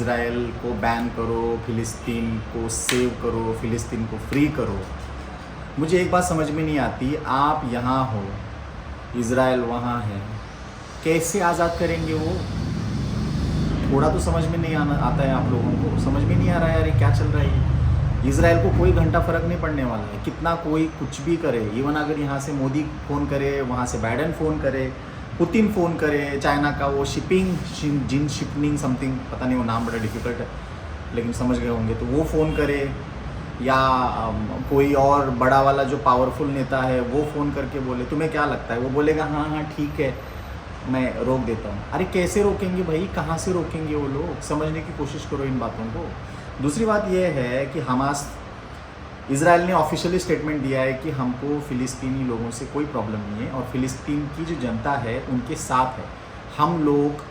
Israel को ban करो, फ़िलिस्तीन को सेव करो, फ़िलिस्तीन को फ्री करो। मुझे एक बात समझ में नहीं आती, आप यहाँ हो, इज़राइल वहाँ है, कैसे आज़ाद करेंगे वो? थोड़ा तो समझ में नहीं आता है आप लोगों को, समझ में नहीं आ रहा है यार ये क्या चल रहा है ये। इज़राइल को कोई घंटा फ़र्क नहीं पड़ने वाला है, कितना कोई कुछ भी करे। इवन अगर यहाँ से मोदी फ़ोन करे, वहाँ से बाइडेन फ़ोन करे, पुतिन फ़ोन करे, चाइना का वो जिन शिपनिंग समथिंग, पता नहीं वो नाम बड़ा डिफ़िकल्ट है लेकिन समझ गए होंगे, तो वो फ़ोन करे, या कोई और बड़ा वाला जो पावरफुल नेता है वो फ़ोन करके बोले, तुम्हें क्या लगता है? वो बोलेगा हाँ हाँ ठीक है, मैं रोक देता हूँ। अरे कैसे रोकेंगे भाई, कहाँ से रोकेंगे वो लोग? समझने की कोशिश करो इन बातों को। दूसरी बात यह है कि हमास, इज़राइल ने ऑफिशियली स्टेटमेंट दिया है कि हमको फ़िलिस्तीनी लोगों से कोई प्रॉब्लम नहीं है और फ़िलिस्तीन की जो जनता है उनके साथ है। हम लोग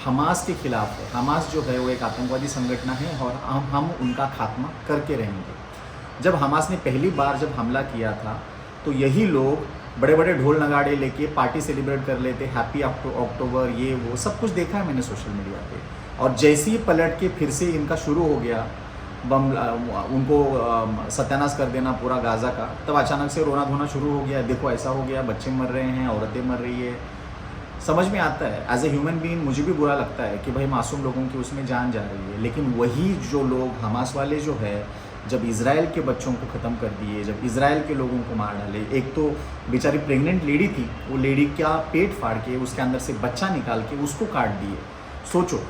हमास के खिलाफ है। हमास जो है वो एक आतंकवादी संगठन है और हम उनका खात्मा करके रहेंगे। जब हमास ने पहली बार जब हमला किया था तो यही लोग बड़े बड़े ढोल नगाड़े लेके पार्टी सेलिब्रेट कर लेते, हैप्पी अक्टूबर, ये वो सब कुछ देखा है मैंने सोशल मीडिया पे। और जैसे ही पलट के फिर से इनका शुरू हो गया बम, उनको सत्यानाश कर देना पूरा गाज़ा का, तब अचानक से रोना धोना शुरू हो गया, देखो ऐसा हो गया, बच्चे मर रहे हैं, औरतें मर रही है। समझ में आता है, एज ए ह्यूमन बीइंग मुझे भी बुरा लगता है कि भाई मासूम लोगों की उसमें जान जा रही है। लेकिन वही जो लोग हमास वाले जो है, जब इज़राइल के बच्चों को ख़त्म कर दिए, जब इज़राइल के लोगों को मार डाले, एक तो बेचारी प्रेग्नेंट लेडी थी, वो लेडी का पेट फाड़ के उसके अंदर से बच्चा निकाल के उसको काट दिए। सोचो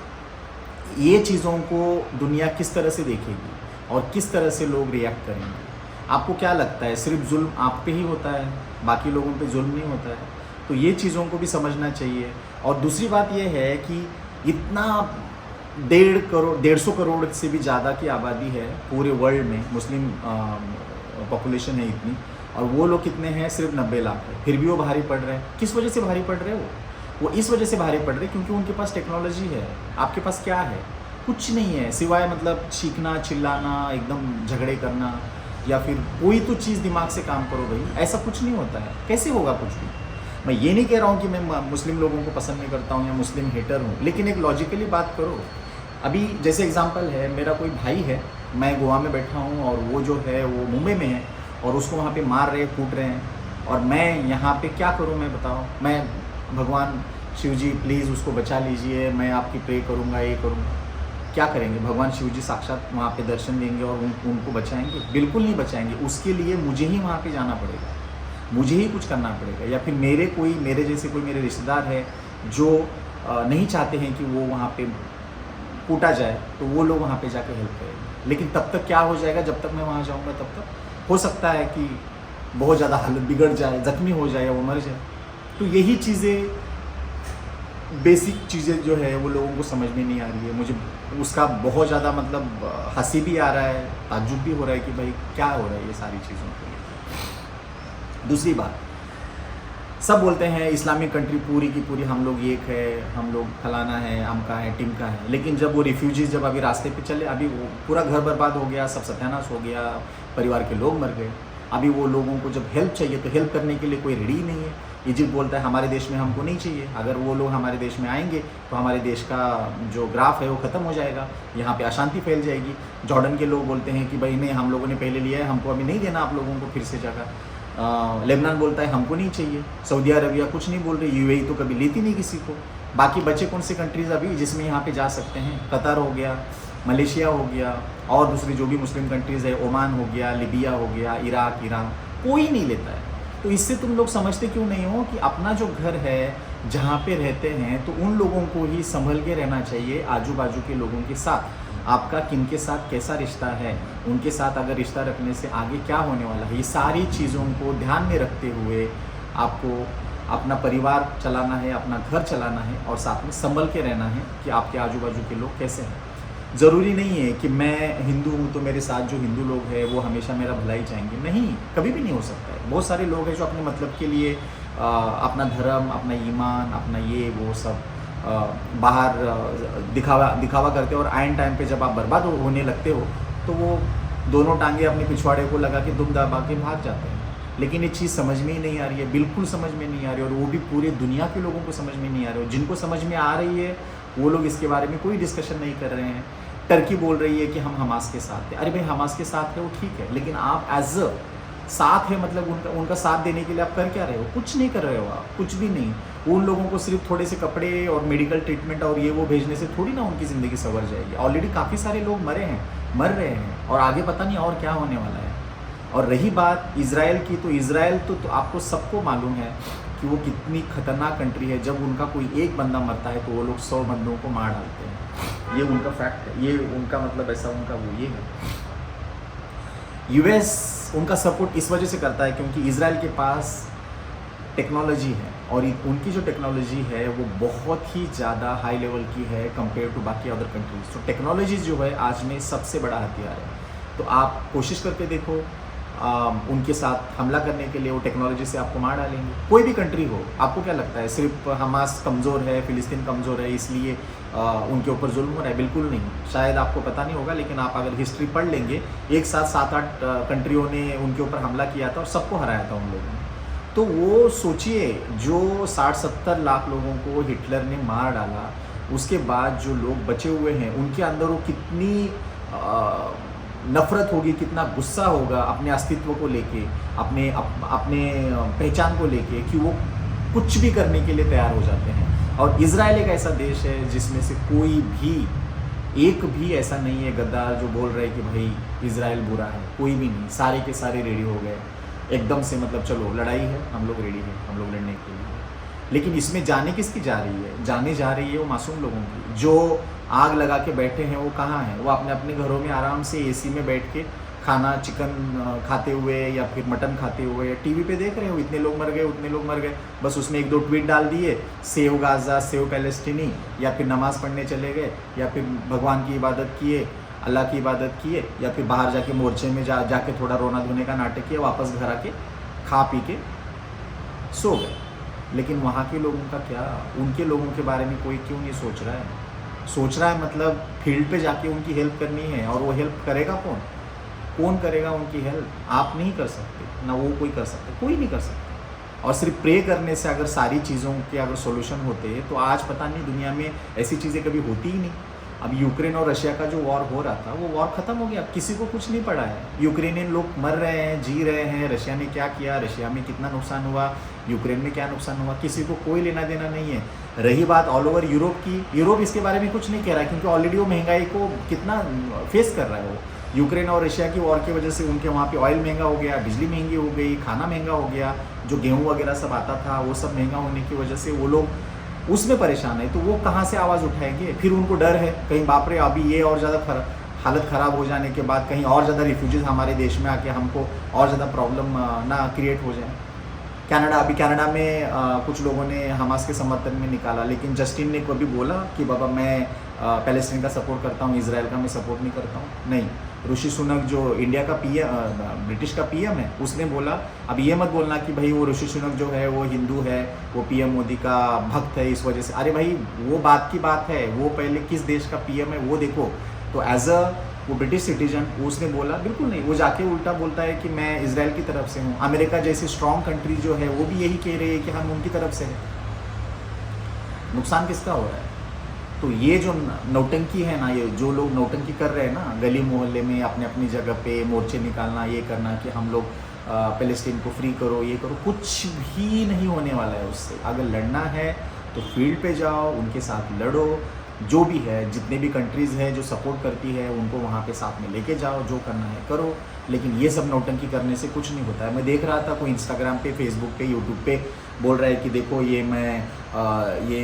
ये चीज़ों को दुनिया किस तरह से देखेगी और किस तरह से लोग रिएक्ट करेंगे। आपको क्या लगता है सिर्फ जुल्म आप पे ही होता है, बाकी लोगों पे जुल्म नहीं होता है? तो ये चीज़ों को भी समझना चाहिए। और दूसरी बात ये है कि इतना 150 करोड़ से भी ज़्यादा की आबादी है पूरे वर्ल्ड में, मुस्लिम पॉपुलेशन है इतनी, और वो लोग कितने हैं? सिर्फ 90 लाख है, फिर भी वो भारी पड़ रहे हैं। किस वजह से भारी पड़ रहे हैं वो इस वजह से भारी पड़ रहे हैं क्योंकि उनके पास टेक्नोलॉजी है। आपके पास क्या है? कुछ नहीं है सिवाय मतलब चीखना, चिल्लाना, एकदम झगड़े करना, या फिर कोई तो चीज़ दिमाग से काम करो भाई। ऐसा कुछ नहीं होता है, कैसे होगा कुछ भी? मैं ये नहीं कह रहा हूँ कि मैं मुस्लिम लोगों को पसंद नहीं करता हूँ या मुस्लिम हेटर हूँ, लेकिन एक लॉजिकली बात करो। अभी जैसे एग्जांपल है, मेरा कोई भाई है, मैं गोवा में बैठा हूँ और वो जो है वो मुंबई में है और उसको वहाँ पे मार रहे, कूट रहे हैं, और मैं यहाँ पे क्या करूँ? मैं बताओ, मैं भगवान शिव जी प्लीज़ उसको बचा लीजिए, मैं आपकी प्रे करूँगा, ये करूँगा, क्या करेंगे? भगवान शिव जी साक्षात वहाँ पे दर्शन देंगे और उनको बचाएंगे? बिल्कुल नहीं बचाएंगे। उसके लिए मुझे ही वहाँ पे जाना पड़ेगा, मुझे ही कुछ करना पड़ेगा, या फिर मेरे जैसे कोई मेरे रिश्तेदार है जो नहीं चाहते हैं कि वो वहाँ पे कूटा जाए, तो वो लोग वहाँ पे जाके हेल्प करेंगे। लेकिन तब तक क्या हो जाएगा? जब तक मैं वहाँ जाऊँगा तब तक हो सकता है कि बहुत ज़्यादा हालत बिगड़ जाए, ज़ख्मी हो जाए, वो मर जाए। तो यही चीज़ें, बेसिक चीज़ें जो है वो लोगों को समझ में नहीं आ रही है। मुझे उसका बहुत ज़्यादा मतलब हंसी भी आ रहा है, ताज्जुब भी हो रहा है कि भाई क्या हो रहा है ये सारी चीज़ों को। दूसरी बात, सब बोलते हैं इस्लामिक कंट्री पूरी की पूरी हम लोग एक है, हम लोग फलाना है, अमका है, टिमका है, लेकिन जब वो रिफ्यूजीज़ जब अभी रास्ते पे चले, अभी वो पूरा घर बर्बाद हो गया, सब सत्यानाश हो गया, परिवार के लोग मर गए। अभी वो लोगों को जब हेल्प चाहिए तो हेल्प करने के लिए कोई रेडी ही नहीं है। इजिप्ट बोलता है हमारे देश में हमको नहीं चाहिए, अगर वो लोग हमारे देश में आएंगे तो हमारे देश का जो ग्राफ है वो ख़त्म हो जाएगा, यहाँ पे अशांति फैल जाएगी। जॉर्डन के लोग बोलते हैं कि भाई नहीं, हम लोगों ने पहले लिया है, हमको अभी नहीं देना आप लोगों को फिर से जगह। लेबनान बोलता है हमको नहीं चाहिए। सऊदी अरबिया कुछ नहीं बोल रही, यूएई तो कभी लेती नहीं किसी को। बाकी बचे कौन से कंट्रीज़ अभी जिसमें यहाँ पे जा सकते हैं? कतर हो गया, मलेशिया हो गया, और दूसरी जो भी मुस्लिम कंट्रीज़ है, ओमान हो गया, लिबिया हो गया, इराक, ईरान, कोई नहीं लेता है। तो इससे तुम लोग समझते क्यों नहीं हो कि अपना जो घर है, जहाँ पे रहते हैं, तो उन लोगों को ही संभल के रहना चाहिए। आजू बाजू के लोगों के साथ आपका किन के साथ कैसा रिश्ता है, उनके साथ अगर रिश्ता रखने से आगे क्या होने वाला है, ये सारी चीज़ों को ध्यान में रखते हुए आपको अपना परिवार चलाना है, अपना घर चलाना है, और साथ में संभल के रहना है कि आपके आजू बाजू के लोग कैसे हैं। ज़रूरी नहीं है कि मैं हिंदू हूँ तो मेरे साथ जो हिंदू लोग हैं वो हमेशा मेरा भला ही चाहेंगे, नहीं, कभी भी नहीं हो सकता है। बहुत सारे लोग हैं जो अपने मतलब के लिए अपना धर्म, अपना ईमान, अपना ये वो सब बाहर दिखावा करते हो, और आइन टाइम पे जब आप बर्बाद होने लगते हो तो वो दोनों टांगे अपने पिछवाड़े को लगा के दुम दबा के भाग जाते हैं। लेकिन ये चीज़ समझ में ही नहीं आ रही है, बिल्कुल समझ में नहीं आ रही है, और वो भी पूरे दुनिया के लोगों को समझ में नहीं आ रही है। जिनको समझ में आ रही है वो लोग इसके बारे में कोई डिस्कशन नहीं कर रहे हैं। टर्की बोल रही है कि हम हमास के साथ हैं। अरे भाई हमास के साथ है वो ठीक है, लेकिन आप एज अ साथ है मतलब उनका साथ देने के लिए आप कर क्या रहे हो? कुछ नहीं कर रहे हो आप, कुछ भी नहीं। उन लोगों को सिर्फ थोड़े से कपड़े और मेडिकल ट्रीटमेंट और ये वो भेजने से थोड़ी ना उनकी ज़िंदगी संवर जाएगी। ऑलरेडी काफ़ी सारे लोग मर रहे हैं और आगे पता नहीं और क्या होने वाला है। और रही बात इज़राइल की, तो इज़राइल तो आपको सबको मालूम है कि वो कितनी खतरनाक कंट्री है। जब उनका कोई एक बंदा मरता है तो वो लोग 100 बंदों को मार डालते हैं। ये उनका फैक्ट है, ये उनका मतलब ऐसा उनका वो ये है। यूएस उनका सपोर्ट इस वजह से करता है क्योंकि इज़राइल के पास टेक्नोलॉजी है और उनकी जो टेक्नोलॉजी है वो बहुत ही ज़्यादा हाई लेवल की है कंपेयर टू बाकी अदर कंट्रीज। तो टेक्नोलॉजी जो है आज में सबसे बड़ा हथियार है। तो आप कोशिश करके देखो उनके साथ हमला करने के लिए, वो टेक्नोलॉजी से आपको मार डालेंगे। कोई भी कंट्री हो, आपको क्या लगता है सिर्फ हमास कमज़ोर है, फ़िलिस्तीन कमज़ोर है इसलिए उनके ऊपर जुल्म हो रहा है? बिल्कुल नहीं। शायद आपको पता नहीं होगा, लेकिन आप अगर हिस्ट्री पढ़ लेंगे, एक साथ 7-8 कंट्रियों ने उनके ऊपर हमला किया था और सबको हराया था उन लोगों ने। तो वो सोचिए, जो 60-70 लाख लोगों को हिटलर ने मार डाला, उसके बाद जो लोग बचे हुए हैं उनके अंदर वो कितनी नफ़रत होगी, कितना गुस्सा होगा अपने अस्तित्व को लेके, अपने पहचान को लेके, कि वो कुछ भी करने के लिए तैयार हो जाते हैं। और इज़राइल एक ऐसा देश है जिसमें से कोई भी एक भी ऐसा नहीं है गद्दार जो बोल रहे कि भाई इज़राइल बुरा है। कोई भी नहीं, सारे के सारे रेडी हो गए एकदम से, मतलब चलो लड़ाई है, हम लोग रेडी हैं, हम लोग लड़ने के लिए। लेकिन इसमें जाने किसकी जा रही है? जाने जा रही है वो मासूम लोगों की जो आग लगा के बैठे हैं। वो कहाँ हैं? वो अपने अपने घरों में आराम से एसी में बैठ के खाना चिकन खाते हुए या फिर मटन खाते हुए टीवी पे देख रहे हो, इतने लोग मर गए, उतने लोग मर गए। बस उसमें 1-2 ट्वीट डाल दिए, सेव गाज़ा, सेव पैलेस्टीनी, या फिर नमाज़ पढ़ने चले गए, या फिर भगवान की इबादत किए, अल्लाह की इबादत किए, या फिर बाहर जाके मोर्चे में जाके थोड़ा रोना धोने का नाटक किया, वापस घर आके खा पी के सो गए। लेकिन वहाँ के लोगों का क्या? उनके लोगों के बारे में कोई क्यों नहीं सोच रहा है? सोच रहा है मतलब फील्ड पे जाके उनकी हेल्प करनी है। और वो हेल्प करेगा कौन? कौन करेगा उनकी हेल्प? आप नहीं कर सकते, ना वो कोई कर सकते, कोई नहीं कर सकता। और सिर्फ प्रे करने से अगर सारी चीज़ों के अगर सोल्यूशन होते तो आज पता नहीं दुनिया में ऐसी चीज़ें कभी होती ही नहीं। अब यूक्रेन और रशिया का जो वॉर हो रहा था वो वॉर ख़त्म हो गया, किसी को कुछ नहीं पड़ा है। यूक्रेनियन लोग मर रहे हैं, जी रहे हैं, रशिया ने क्या किया, रशिया में कितना नुकसान हुआ, यूक्रेन में क्या नुकसान हुआ, किसी को कोई लेना देना नहीं है। रही बात ऑल ओवर यूरोप की, यूरोप इसके बारे में कुछ नहीं कह रहा है क्योंकि ऑलरेडी वो महंगाई को कितना फेस कर रहा है। वो यूक्रेन और रशिया की वॉर की वजह से उनके वहाँ पे ऑयल महंगा हो गया, बिजली महंगी हो गई, खाना महंगा हो गया, जो गेहूँ वगैरह सब आता था वो सब महंगा होने की वजह से वो लोग उसमें परेशान है। तो वो कहाँ से आवाज़ उठाएंगे? फिर उनको डर है कहीं बाप रे अभी ये और ज़्यादा हालत ख़राब हो जाने के बाद कहीं और ज़्यादा रिफ्यूजीज हमारे देश में आके हमको और ज़्यादा प्रॉब्लम ना क्रिएट हो जाए। कनाडा में कुछ लोगों ने हमास के समर्थन में निकाला, लेकिन जस्टिन ने कभी बोला कि बाबा मैं पैलेस्टीन का सपोर्ट करता हूँ, इजराइल का मैं सपोर्ट नहीं करता हूँ? नहीं। ऋषि सुनक जो इंडिया का ब्रिटिश का पीएम है, उसने बोला अब ये मत बोलना कि भाई वो ऋषि सुनक जो है वो हिंदू है, वो पीएम मोदी का भक्त है इस वजह से। अरे भाई वो बात की बात है, वो पहले किस देश का पीएम है वो देखो। तो एज अ वो ब्रिटिश सिटीजन उसने बोला बिल्कुल नहीं, वो जाके उल्टा बोलता है कि मैं इजराइल की तरफ से हूँ। अमेरिका जैसी स्ट्रॉन्ग कंट्री जो है वो भी यही कह रही है कि हम उनकी तरफ से हैं। नुकसान किसका हो रहा है? तो ये जो नौटंकी है ना, ये जो लोग नौटंकी कर रहे हैं ना गली मोहल्ले में, अपने अपनी जगह पे मोर्चे निकालना, ये करना कि हम लोग पैलेस्टीन को फ्री करो, ये करो, कुछ भी नहीं होने वाला है उससे। अगर लड़ना है तो फील्ड पे जाओ, उनके साथ लड़ो, जो भी है, जितने भी कंट्रीज़ हैं जो सपोर्ट करती है उनको वहाँ पे साथ में लेके जाओ, जो करना है करो। लेकिन ये सब नौटंकी करने से कुछ नहीं होता है। मैं देख रहा था कोई इंस्टाग्राम पे, फेसबुक पे, यूट्यूब पे बोल रहा है कि देखो ये मैं ये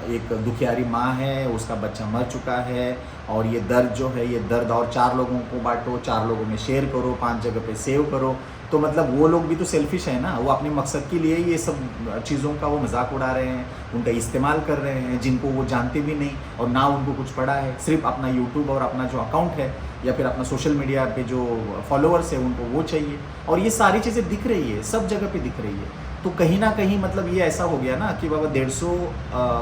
एक दुखियारी माँ है, उसका बच्चा मर चुका है और ये दर्द जो है, ये दर्द और 4 लोगों को बांटो, 4 लोगों में शेयर करो, 5 जगह पे सेव करो। तो मतलब वो लोग भी तो सेल्फिश है ना, वो अपने मकसद के लिए ये सब चीज़ों का वो मजाक उड़ा रहे हैं, उनका इस्तेमाल कर रहे हैं, जिनको वो जानते भी नहीं और ना उनको कुछ पड़ा है। सिर्फ अपना यूट्यूब और अपना जो अकाउंट है या फिर अपना सोशल मीडिया पे जो फॉलोअर्स है उनको वो चाहिए। और ये सारी चीज़ें दिख रही है, सब जगह पे दिख रही है। तो कहीं ना कहीं मतलब ये ऐसा हो गया ना कि बाबा 150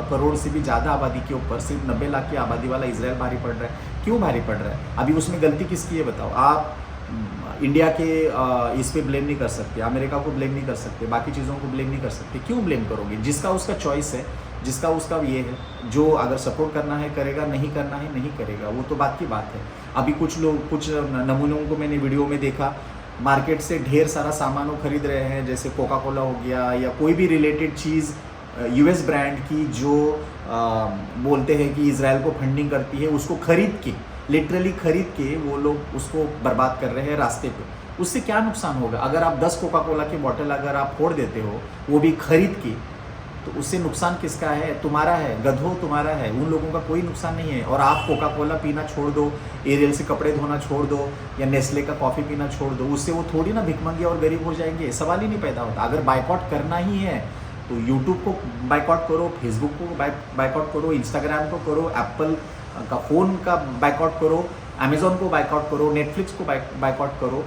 करोड़ से भी ज़्यादा आबादी के ऊपर सिर्फ 90 लाख की आबादी वाला इजराइल भारी पड़ रहा है। क्यों भारी पड़ रहा है? अभी उसमें गलती किसकी है बताओ? आप इंडिया के इस पे ब्लेम नहीं कर सकते, अमेरिका को ब्लेम नहीं कर सकते, बाकी चीज़ों को ब्लेम नहीं कर सकते। क्यों ब्लेम करोगे? जिसका उसका चॉइस है, जिसका उसका ये है, जो अगर सपोर्ट करना है करेगा, नहीं करना है नहीं करेगा, वो तो बात की बात है। अभी कुछ लोग, कुछ नमूनों को मैंने वीडियो में देखा, मार्केट से ढेर सारा सामान वो खरीद रहे हैं, जैसे कोका कोला हो गया या कोई भी रिलेटेड चीज़ यूएस ब्रांड की जो बोलते हैं कि इज़राइल को फंडिंग करती है, उसको खरीद के, लिटरली खरीद के वो लोग उसको बर्बाद कर रहे हैं रास्ते पे। उससे क्या नुकसान होगा? अगर आप 10 कोका कोला की बोतल अगर आप फोड़ देते हो, वो भी खरीद के, तो उससे नुकसान किसका है? तुम्हारा है, गधो तुम्हारा है, उन लोगों का कोई नुकसान नहीं है। और आप कोका कोला पीना छोड़ दो, एरियल से कपड़े धोना छोड़ दो, या नेस्ले का कॉफ़ी पीना छोड़ दो, उससे वो थोड़ी ना भिखमंगे और गरीब हो जाएंगे, सवाल ही नहीं पैदा होता। अगर बाइकआउट करना ही है तो यूट्यूब को बाइकआउट करो, फेसबुक को बाइकआउट करो, इंस्टाग्राम को करो, एप्पल का फ़ोन का बाइकआउट करो, अमेज़ॉन को बाइकआउट करो, नेटफ्लिक्स को बाइकआउट करो।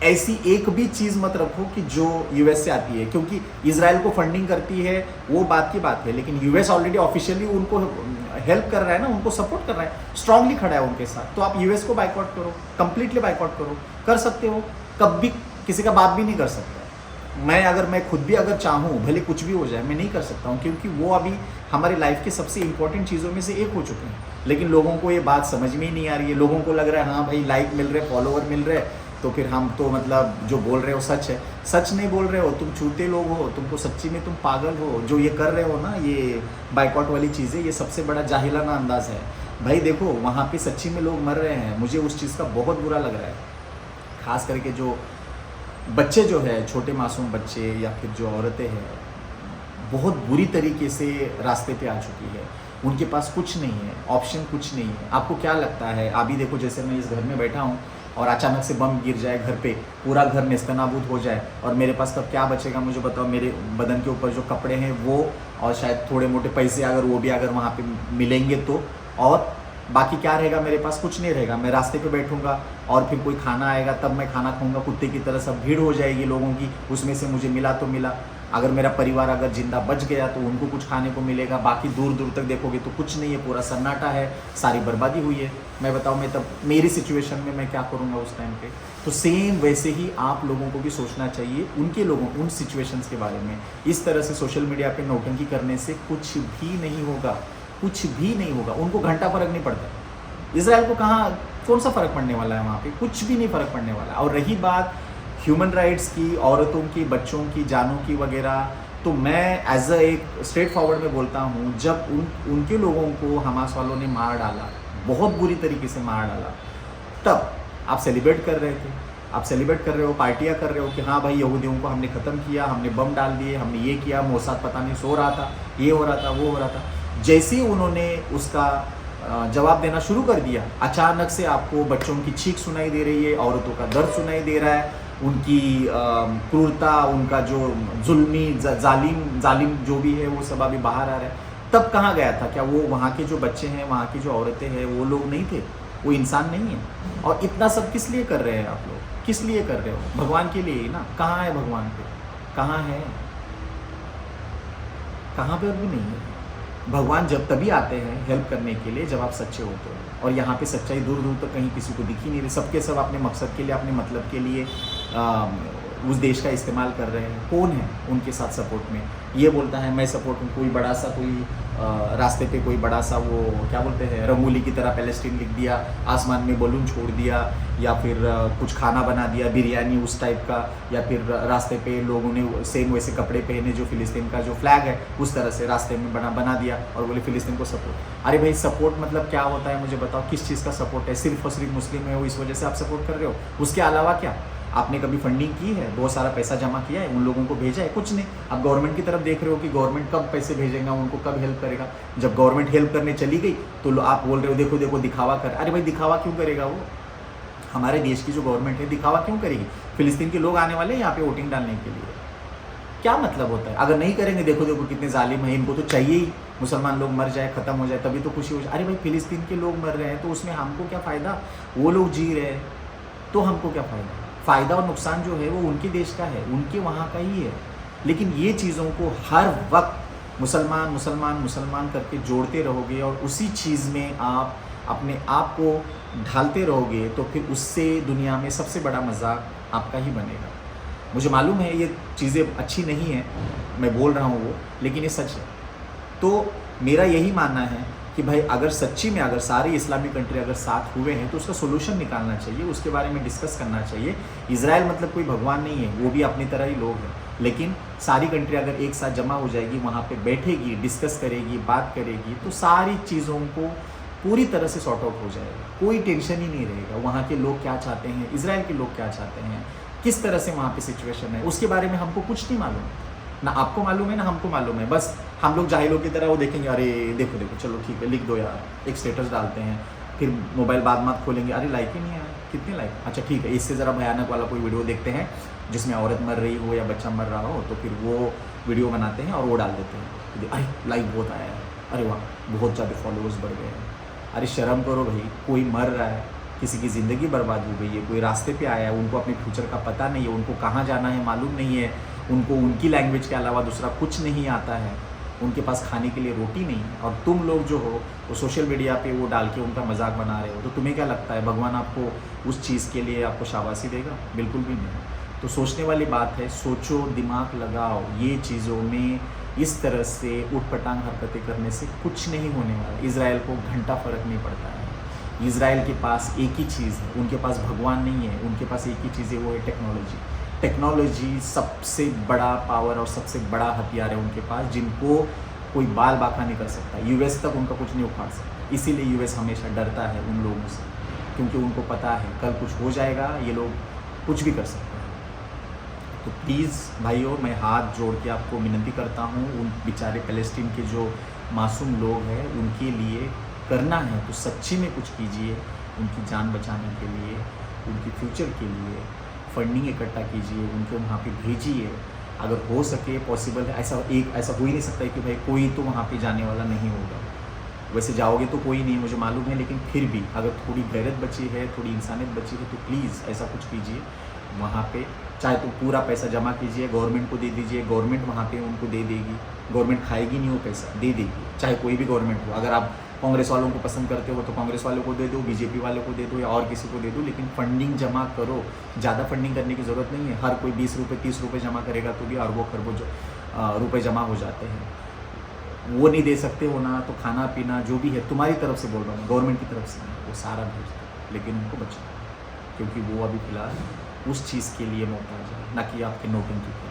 ऐसी एक भी चीज़ मत रखो कि जो यूएस से आती है, क्योंकि इजराइल को फंडिंग करती है वो बात की बात है, लेकिन यूएस ऑलरेडी ऑफिशियली उनको हेल्प कर रहा है ना, उनको सपोर्ट कर रहा है, स्ट्रांगली खड़ा है उनके साथ। तो आप यूएस को बाइकआउट करो, कंप्लीटली बाइकआउट करो, कर सकते हो। कभी किसी का बात भी नहीं कर सकता। मैं खुद भी अगर चाहूँ, भले कुछ भी हो जाए, मैं नहीं कर सकता हूँ, क्योंकि वो अभी हमारे लाइफ के सबसे इंपॉर्टेंट चीज़ों में से एक हो चुके हैं। लेकिन लोगों को ये बात समझ में ही नहीं आ रही है। लोगों को लग रहा है हाँ भाई लाइक मिल रहे, फॉलोवर मिल रहे, तो फिर हम तो मतलब जो बोल रहे हो सच है। सच नहीं बोल रहे हो, तुम छूते लोग हो, तुमको सच्ची में तुम पागल हो। जो ये कर रहे हो ना, ये बाइकआउट वाली चीज़ें, ये सबसे बड़ा जाहिलाना अंदाज है। भाई देखो, वहाँ पे सच्ची में लोग मर रहे हैं, मुझे उस चीज़ का बहुत बुरा लग रहा है। खास करके जो बच्चे जो है, छोटे मासूम बच्चे या फिर जो औरतें हैं, बहुत बुरी तरीके से रास्ते पे आ चुकी है। उनके पास कुछ नहीं है, ऑप्शन कुछ नहीं है। आपको क्या लगता है? अभी देखो, जैसे मैं इस घर में बैठा हूँ और अचानक से बम गिर जाए घर पे, पूरा घर नेस्तनाबूद हो जाए, और मेरे पास तब क्या बचेगा? मुझे बताओ। मेरे बदन के ऊपर जो कपड़े हैं वो, और शायद थोड़े मोटे पैसे अगर वो भी अगर वहाँ पे मिलेंगे तो, और बाकी क्या रहेगा? मेरे पास कुछ नहीं रहेगा। मैं रास्ते पे बैठूंगा और फिर कोई खाना आएगा तब मैं खाना खाऊंगा, कुत्ते की तरह। सब भीड़ हो जाएगी लोगों की, उसमें से मुझे मिला तो मिला। अगर मेरा परिवार अगर जिंदा बच गया तो उनको कुछ खाने को मिलेगा। बाकी दूर दूर तक देखोगे तो कुछ नहीं है, पूरा सन्नाटा है, सारी बर्बादी हुई है। मैं बताऊँ, मैं तब मेरी सिचुएशन में मैं क्या करूँगा उस टाइम पे? तो सेम वैसे ही आप लोगों को भी सोचना चाहिए उनके लोगों, उन सिचुएशंस के बारे में। इस तरह से सोशल मीडिया पे नौटंकी करने से कुछ भी नहीं होगा, कुछ भी नहीं होगा। उनको घंटा फर्क नहीं पड़ता। इजराइल को कौन सा फ़र्क पड़ने वाला है? वहाँ पे कुछ भी नहीं फ़र्क पड़ने वाला। और रही बात ह्यूमन राइट्स की, औरतों की, बच्चों की, जानों की वगैरह, तो मैं एज अ एक स्ट्रेट फॉरवर्ड में बोलता हूँ, जब उनके लोगों को हमास वालों ने मार डाला, बहुत बुरी तरीके से मार डाला, तब आप सेलिब्रेट कर रहे थे। आप सेलिब्रेट कर रहे हो, पार्टियाँ कर रहे हो कि हाँ भाई यहूदियों को हमने ख़त्म किया, हमने बम डाल दिए, हमने ये किया, मोसाद पता नहीं सो रहा था, ये हो रहा था, वो हो रहा था। जैसे ही उन्होंने उसका जवाब देना शुरू कर दिया, अचानक से आपको बच्चों की चीख सुनाई दे रही है, औरतों का दर्द सुनाई दे रहा है, उनकी क्रूरता, उनका जो जुल्मी जालिम जो भी है वो सब अभी बाहर आ रहा है। तब कहाँ गया था? क्या वो वहाँ के जो बच्चे हैं, वहाँ की जो औरतें हैं, वो लोग नहीं थे? वो इंसान नहीं है? और इतना सब किस लिए कर रहे हैं आप लोग? किस लिए कर रहे हो? भगवान के लिए ही ना। कहाँ है भगवान पे? कहाँ है? कहाँ पे? भी नहीं है। भगवान जब तभी आते हैं हेल्प करने के लिए जब आप सच्चे होते हो। और यहाँ पे सच्चाई दूर दूर तक कहीं किसी को दिख ही नहीं रही। सबके सब अपने मकसद के लिए, अपने मतलब के लिए उस देश का इस्तेमाल कर रहे हैं। कौन है उनके साथ सपोर्ट में? ये बोलता है मैं सपोर्ट हूँ, कोई बड़ा सा कोई रास्ते पे कोई बड़ा सा वो क्या बोलते हैं, रंगोली की तरह पैलेस्टीन लिख दिया, आसमान में बलून छोड़ दिया, या फिर कुछ खाना बना दिया, बिरयानी उस टाइप का, या फिर रास्ते पे लोगों ने सेम वैसे कपड़े पहने जो फिलिस्तीन का जो फ्लैग है उस तरह से रास्ते में बना दिया और बोले फिलिस्तीन को सपोर्ट। अरे भाई सपोर्ट मतलब क्या होता है? मुझे बताओ, किस चीज़ का सपोर्ट है? सिर्फ और सिर्फ मुस्लिम है वो, इस वजह से आप सपोर्ट कर रहे हो? उसके अलावा क्या आपने कभी फंडिंग की है? बहुत सारा पैसा जमा किया है, उन लोगों को भेजा है? कुछ नहीं। आप गवर्नमेंट की तरफ देख रहे हो कि गवर्नमेंट कब पैसे भेजेगा, उनको कब हेल्प करेगा। जब गवर्नमेंट हेल्प करने चली गई तो आप बोल रहे हो देखो देखो दिखावा कर। अरे भाई दिखावा क्यों करेगा वो? हमारे देश की जो गवर्नमेंट है दिखावा क्यों करेगी? फिलिस्तीन के लोग आने वाले हैं यहाँ पे वोटिंग डालने के लिए, क्या मतलब होता है? अगर नहीं करेंगे, देखो देखो कितने जालिम है, इनको तो चाहिए ही मुसलमान लोग मर जाए, ख़त्म हो जाए, तभी तो खुशी हो जाए। अरे भाई फिलिस्तीन के लोग मर रहे हैं तो उसमें हमको क्या फ़ायदा? वो लोग जी रहे हैं तो हमको क्या फ़ायदा? फ़ायदा और नुकसान जो है वो उनके देश का है, उनके वहाँ का ही है। लेकिन ये चीज़ों को हर वक्त मुसलमान मुसलमान मुसलमान करके जोड़ते रहोगे और उसी चीज़ में आप अपने आप को ढालते रहोगे तो फिर उससे दुनिया में सबसे बड़ा मजाक आपका ही बनेगा। मुझे मालूम है ये चीज़ें अच्छी नहीं है, मैं बोल रहा हूँ वो, लेकिन ये सच है। तो मेरा यही मानना है कि भाई अगर सच्ची में अगर सारे इस्लामिक कंट्री अगर साथ हुए हैं तो उसका सोल्यूशन निकालना चाहिए, उसके बारे में डिस्कस करना चाहिए। इजराइल मतलब कोई भगवान नहीं है, वो भी अपनी तरह ही लोग हैं, लेकिन सारी कंट्री अगर एक साथ जमा हो जाएगी, वहाँ पे बैठेगी, डिस्कस करेगी, बात करेगी, तो सारी चीज़ों को पूरी तरह से सॉर्ट आउट हो जाएगा, कोई टेंशन ही नहीं रहेगा। वहाँ के लोग क्या चाहते हैं, इजराइल के लोग क्या चाहते हैं, किस तरह से वहाँ पे सिचुएशन है, उसके बारे में हमको कुछ नहीं मालूम, ना आपको मालूम है ना हमको मालूम है। बस हम लोग जाहिलों की तरह वो देखेंगे, अरे देखो देखो चलो ठीक है लिख दो यार, एक स्टेटस डालते हैं, फिर मोबाइल बाद में खोलेंगे, अरे लाइक ही नहीं आया, कितने लाइक, अच्छा ठीक है इससे ज़रा भयानक वाला कोई वीडियो देखते हैं जिसमें औरत मर रही हो या बच्चा मर रहा हो, तो फिर वो वीडियो बनाते हैं और वो डाल देते हैं, अरे लाइक बहुत आया है, अरे वाह बहुत ज़्यादा फॉलोअर्स बढ़ गए हैं। अरे शर्म करो भाई, कोई मर रहा है, किसी की ज़िंदगी बर्बाद हो गई है, कोई रास्ते पे आया है, उनको अपने फ्यूचर का पता नहीं है, उनको कहाँ जाना है मालूम नहीं है, उनको उनकी लैंग्वेज के अलावा दूसरा कुछ नहीं आता है, उनके पास खाने के लिए रोटी नहीं है, और तुम लोग जो हो वो सोशल मीडिया पे वो डाल के उनका मजाक बना रहे हो। तो तुम्हें क्या लगता है भगवान आपको उस चीज़ के लिए आपको शाबाशी देगा? बिल्कुल भी नहीं। तो सोचने वाली बात है, सोचो, दिमाग लगाओ, ये चीज़ों में इस तरह से उठपटांग हरकतें करने से कुछ नहीं होने वाला। इजराइल को घंटा फर्क नहीं पड़ता है। इजराइल के पास एक ही चीज़ है, उनके पास भगवान नहीं है, उनके पास एक ही चीज़ है, वो है टेक्नोलॉजी। टेक्नोलॉजी सबसे बड़ा पावर और सबसे बड़ा हथियार है उनके पास, जिनको कोई बाल बाका नहीं कर सकता। यूएस तक उनका कुछ नहीं उखाड़ सकता। इसीलिए यूएस हमेशा डरता है उन लोगों से, क्योंकि उनको पता है कल कुछ हो जाएगा, ये लोग कुछ भी कर सकते हैं। तो प्लीज़ भाइयों, मैं हाथ जोड़ के आपको विनती करता हूँ, उन बेचारे फ़लस्तीन के जो मासूम लोग हैं उनके लिए करना है तो सच्ची में कुछ कीजिए, उनकी जान बचाने के लिए, उनके फ्यूचर के लिए फंडिंग इकट्ठा कीजिए, उनको वहाँ पे भेजिए अगर हो सके, पॉसिबल है। ऐसा हो ही नहीं सकता है कि भाई कोई तो वहाँ पे जाने वाला नहीं होगा। वैसे जाओगे तो कोई नहीं, मुझे मालूम है, लेकिन फिर भी अगर थोड़ी गैरत बची है, थोड़ी इंसानियत बची है, तो प्लीज़ ऐसा कुछ कीजिए वहाँ पे। चाहे तो पूरा पैसा जमा कीजिए, गवर्नमेंट को दे दीजिए, गवर्नमेंट वहाँ पे उनको दे देगी। गवर्नमेंट खाएगी नहीं, वो पैसा दे देगी, चाहे कोई भी गवर्नमेंट हो। अगर आप कांग्रेस वालों को पसंद करते हो तो कांग्रेस वालों को दे दो, बीजेपी वालों को दे दो या और किसी को दे दो, लेकिन फंडिंग जमा करो। ज़्यादा फंडिंग करने की ज़रूरत नहीं है। हर कोई 20 रुपये 30 रुपये जमा करेगा तो भी अरबों खरबों रुपये जमा हो जाते हैं। वो नहीं दे सकते हो ना, तो खाना पीना जो भी है, तुम्हारी तरफ से बोल रहा हूँ, गवर्नमेंट की तरफ से नहीं, वो सारा भेज दो, लेकिन उनको बचाओ, क्योंकि वो अभी फ़िलहाल उस चीज़ के लिए मोहताज है, ना कि आपके नोटंकी के।